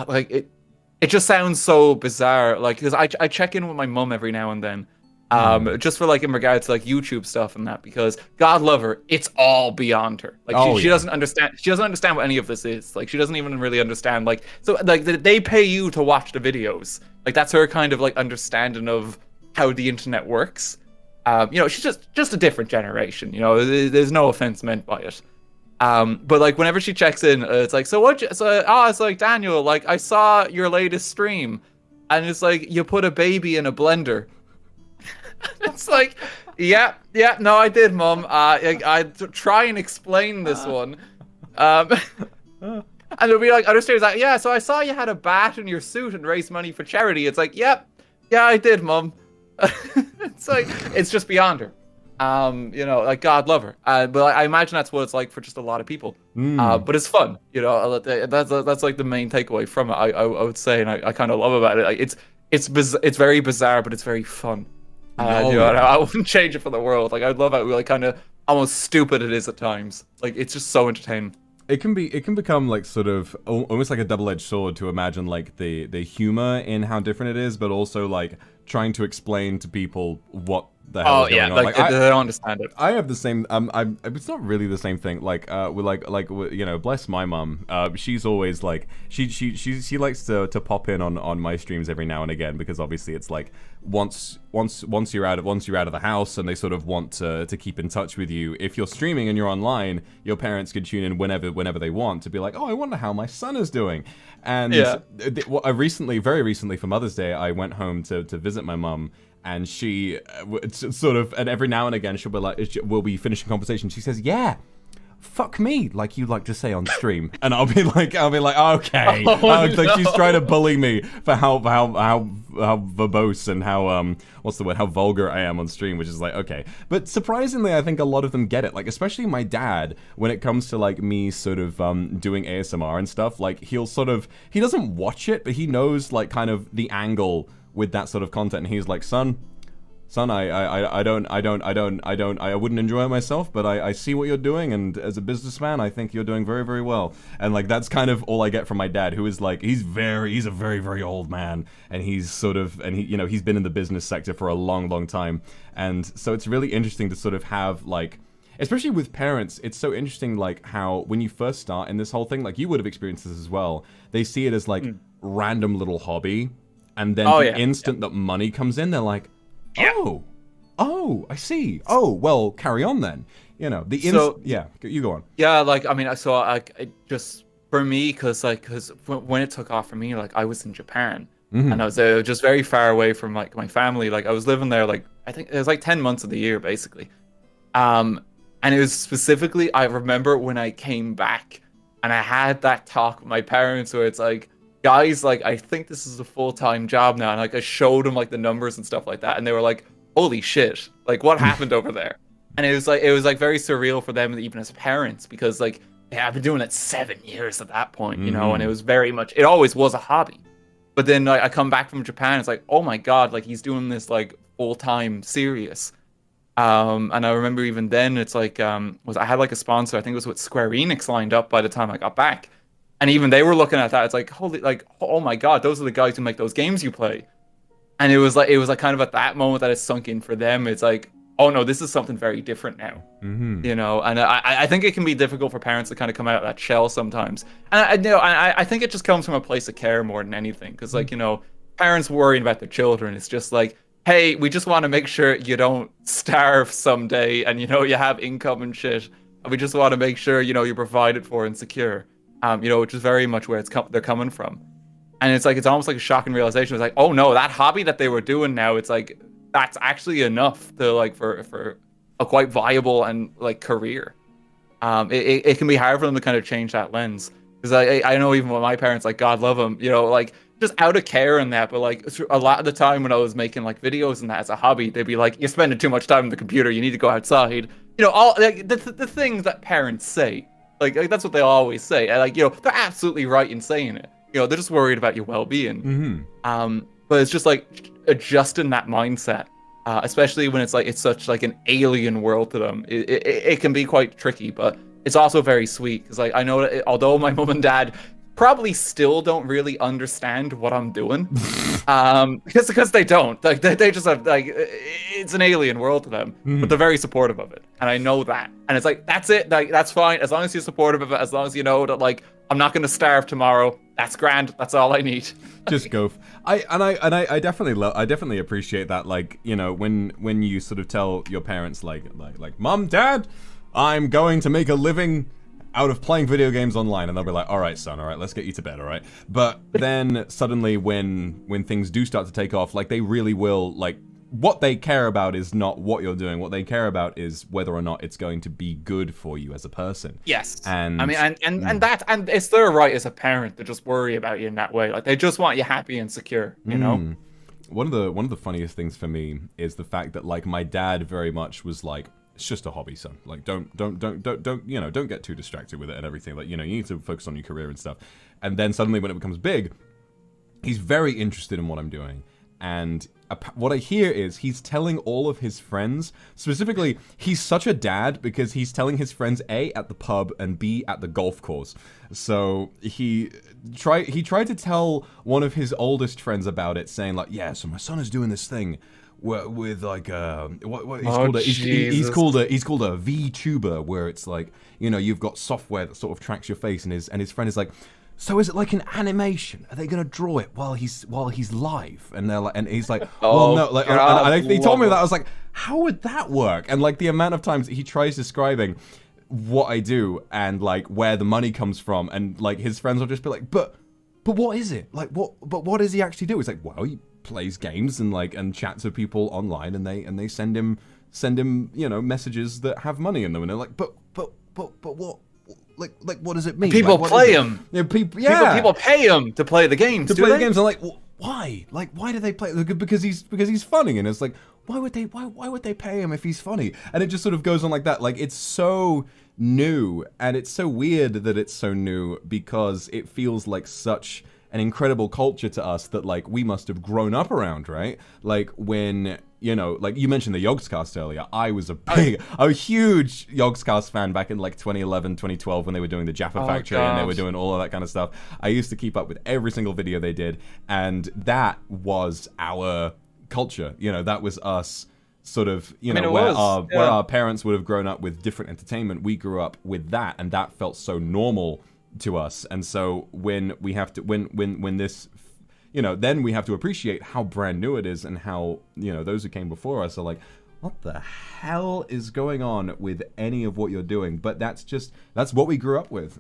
like it just sounds so bizarre. Like, because I check in with my mum every now and then, just for like in regards to like YouTube stuff and that, because God love her, it's all beyond her. Like she doesn't understand. She doesn't understand what any of this is. Like she doesn't even really understand. Like so like they pay you to watch the videos. Like that's her kind of like understanding of how the internet works. You know, she's just a different generation. You know, there's no offense meant by it. But like whenever she checks in, it's like, it's like, Daniel, like I saw your latest stream, and it's like you put a baby in a blender. It's like, yeah, no, I did, Mum. I try and explain this one, and it'll be like, understand that, yeah. So I saw you had a bat in your suit and raised money for charity. It's like, yep, yeah, I did, Mum. It's like it's just beyond her. You know, like God love her. But I imagine that's what it's like for just a lot of people. But it's fun, you know. That's like the main takeaway from it. I would say, and I kind of love about it. Like it's very bizarre, but it's very fun. You know, I wouldn't change it for the world. Like I'd love how like kind of almost stupid it is at times. Like it's just so entertaining. It can become like sort of almost like a double-edged sword to imagine like the humor in how different it is, but also like trying to explain to people what the hell is going on. Like they don't understand it. I have the same. It's not really the same thing. Like, you know, bless my mum. She's always like, she likes to pop in on my streams every now and again, because obviously it's like once you're out of the house and they sort of want to keep in touch with you. If you're streaming and you're online, your parents can tune in whenever they want to be like, oh, I wonder how my son is doing. And very recently for Mother's Day, I went home to visit my mum. And she sort of, and every now and again, she'll be like, we'll be finishing conversation. She says, yeah, fuck me, like you like to say on stream. And I'll be like, okay. Like she's trying to bully me for how verbose and how, how vulgar I am on stream, which is like, okay. But surprisingly, I think a lot of them get it. Like, especially my dad, when it comes to like me sort of doing ASMR and stuff, like he doesn't watch it, but he knows like kind of the angle with that sort of content, and he's like, son, I wouldn't enjoy it myself, but I see what you're doing, and as a businessman, I think you're doing very, very well. And like that's kind of all I get from my dad, who is like, he's a very, very old man, and he's sort of, and he, you know, he's been in the business sector for a long, long time, and so it's really interesting to sort of have like, especially with parents, it's so interesting like how when you first start in this whole thing, like you would have experienced this as well, they see it as like random little hobby. And then instant that money comes in, they're like, oh, I see. Oh, well, carry on then. You know, you go on. Yeah, like, I mean, I saw, just for me, because when it took off for me, like, I was in Japan. And I was just very far away from, like, my family. Like, I was living there, like, I think it was, like, 10 months of the year, basically. And it was specifically, I remember when I came back, and I had that talk with my parents where it's like, guys, like, I think this is a full-time job now. And like, I showed them like the numbers and stuff like that. And they were like, holy shit, like what happened over there? And it was like very surreal for them, even as parents, because like, I've been doing it 7 years at that point, you know, and it was very much, it always was a hobby. But then like, I come back from Japan, it's like, oh my God, like he's doing this like full-time serious. And I remember even then it's like, I had like a sponsor, I think it was with Square Enix lined up by the time I got back. And even they were looking at that. It's like, holy, like, oh my God, those are the guys who make those games you play. And it was like kind of at that moment that it sunk in for them. It's like, oh no, this is something very different now. You know, and I think it can be difficult for parents to kind of come out of that shell sometimes. And I think it just comes from a place of care more than anything. Because like, you know, parents worrying about their children, it's just like, hey, we just want to make sure you don't starve someday and, you know, you have income and shit. And we just want to make sure, you know, you're provided for and secure. You know, which is very much where they're coming from. And it's like, it's almost like a shocking realization. It's like, oh no, that hobby that they were doing now, it's like, that's actually enough to like, for a quite viable and like career. It can be hard for them to kind of change that lens. Because I know even with my parents, like God love them, you know, like just out of care and that, but like a lot of the time when I was making like videos and that as a hobby, they'd be like, you're spending too much time on the computer, you need to go outside. You know, all like, the things that parents say. Like that's what they always say. And like, you know, they're absolutely right in saying it. You know, they're just worried about your well-being. But it's just like adjusting that mindset, especially when it's like it's such like an alien world to them. It can be quite tricky, but it's also very sweet because like I know that although my mom and dad probably still don't really understand what I'm doing, because they don't. Like they just have like it's an alien world to them, but they're very supportive of it, and I know that. And it's like that's it. Like that's fine as long as you're supportive of it, as long as you know that like I'm not going to starve tomorrow. That's grand. That's all I need. Just go. I definitely appreciate that. Like, you know, when you sort of tell your parents like Mom, Dad, I'm going to make a living out of playing video games online, and they'll be like, all right, son, all right, let's get you to bed, all right. But then suddenly when things do start to take off, like they really will, like what they care about is not what you're doing. What they care about is whether or not it's going to be good for you as a person. Yes. And I mean, and it's their right as a parent to just worry about you in that way. Like they just want you happy and secure, you know? One of the funniest things for me is the fact that like my dad very much was like, it's just a hobby, son. Like don't you know, don't get too distracted with it and everything. Like, you know, you need to focus on your career and stuff. And then suddenly when it becomes big, he's very interested in what I'm doing. And what I hear is he's telling all of his friends, specifically, he's such a dad because he's telling his friends A, at the pub, and B, at the golf course. So he tried to tell one of his oldest friends about it, saying like, yeah, so my son is doing this thing with like he's called a VTuber, where it's like, you know, you've got software that sort of tracks your face, and his friend is like, so is it like an animation? Are they gonna draw it while he's live? And they're like, and he's like, well, no. Like, and he told me that. I was like, how would that work? And like the amount of times he tries describing what I do and like where the money comes from, and like his friends will just be like, but what is it? Like what does he actually do? He's like, well, he plays games and chats with people online, and they send him you know, messages that have money in them, and they're like, but what? Like, what does it mean? People like, play him. Yeah, people pay him to play the games. The games. I'm like, well, why? Like, why do they play? Because he's funny, and it's like, why would they pay him if he's funny? And it just sort of goes on like that. Like, it's so new, and it's so weird that it's so new because it feels like such an incredible culture to us that like we must have grown up around, right? Like when, you know, like you mentioned the Yogscast earlier. I was a huge Yogscast fan back in like 2011, 2012 when they were doing the Jaffa Factory and they were doing all of that kind of stuff. I used to keep up with every single video they did, and that was our culture. You know, that was us sort of, you know, where our parents would have grown up with different entertainment. We grew up with that, and that felt so normal to us. And so when we have to when this, you know, then we have to appreciate how brand new it is, and how, you know, those who came before us are like, what the hell is going on with any of what you're doing? But that's what we grew up with.